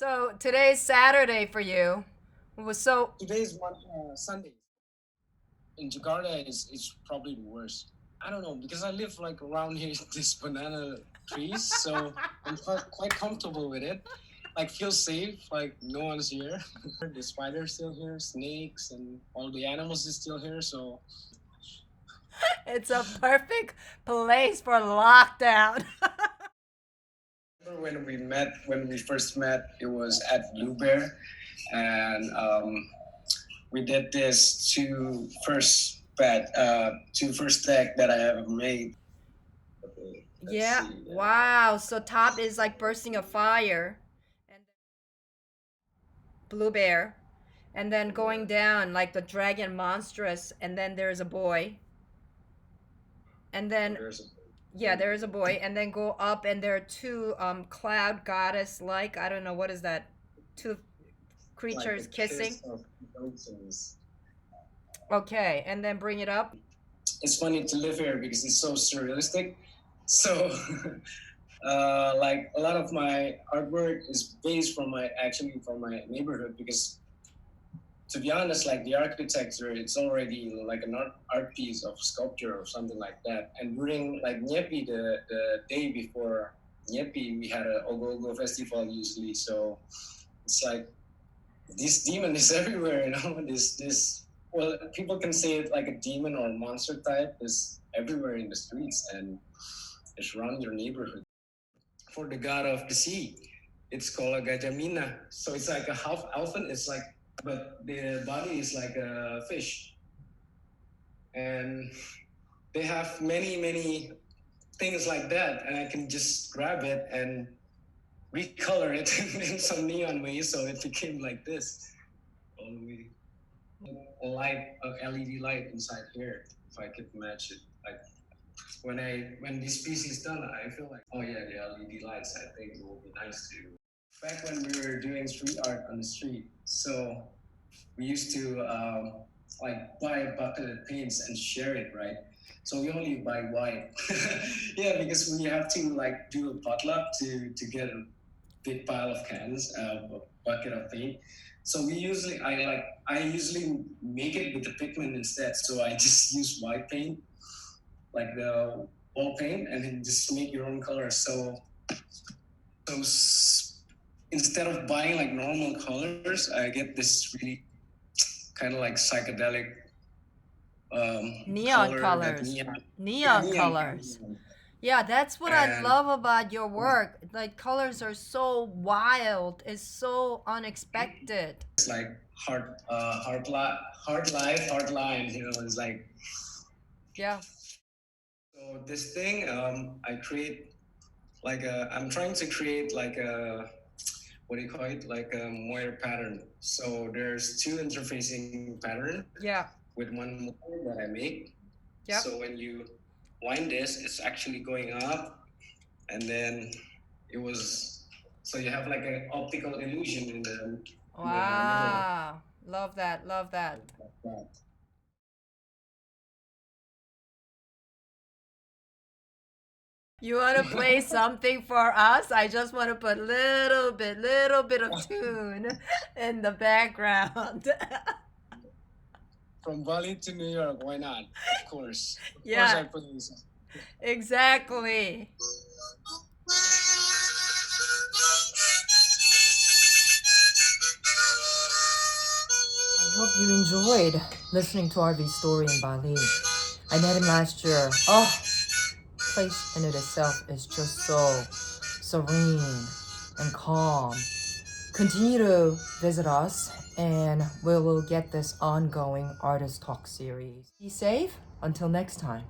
So today's Saturday for you. It was so Today's one Sunday in Jakarta is probably the worst. I don't know because I live like around here this banana trees, so I'm quite comfortable with it. Like feel safe, like no one's here. The spider's still here, snakes and all the animals is still here. So it's a perfect place for lockdown. when we first met, it was at Blue Bear, and we did this two first deck that I ever made. Okay, let's Yeah. see. Wow. So top is like bursting a fire and blue bear and then going down like the dragon monstrous and then there's a boy. And then There's a yeah, there is a boy and then go up and there are two cloud goddess like I don't know what is that? Two like creatures a kissing. kiss of emotions. Okay, and then bring it up. It's funny to live here because it's so surrealistic. So, like a lot of my artwork is based from my neighborhood because to be honest, like the architecture, it's already like an art piece of sculpture or something like that. And during like Nyepi, the day before Nyepi, we had a Ogoh-Ogoh festival usually. So it's like this demon is everywhere, you know. This well, people can say it like a demon or a monster type is everywhere in the streets and it's around your neighborhood. For the god of the sea, it's called a Gajamina. So it's like a half elephant. It's like, but the body is like a fish, and they have many things like that, and I can just grab it and recolor it in some neon way, so it became like this. All the way. A light, of LED light inside here, if I could match it. Like when this piece is done, I feel like, oh yeah, the LED lights. I think it will be nice to. Back when we were doing street art on the street, so we used to like buy a bucket of paints and share it, right? So we only buy white. Yeah, because we have to like do a potluck to get a big pile of cans, a bucket of paint. So I usually make it with the pigment instead. So I just use white paint, like the wall paint, and then just make your own colors. So instead of buying like normal colors, I get this really kind of like psychedelic Neon color that colors. yeah, Neon neon. colors. Yeah, that's what I And love about your work. Like colors are so wild. It's so unexpected. it's like hard line. You know, it's like Yeah. so. This thing, I create like I'm trying to create like a what do you call it? Like a moire pattern. So there's two interfacing pattern Yeah. with one motor that I make. Yep. So when you wind this, it's actually going up, and then it was so you have like an optical illusion in the middle. Wow. Love that. Love that. You want to play something for us? I just want to put little bit of tune in the background. From Bali to New York, why not? Of course. Of course Yeah, I put this. exactly. I hope you enjoyed listening to Arvie's story in Bali. I met him last year. Oh, place in it itself is just so serene and calm. Continue to visit us and we will get this ongoing artist talk series. Be safe until next time.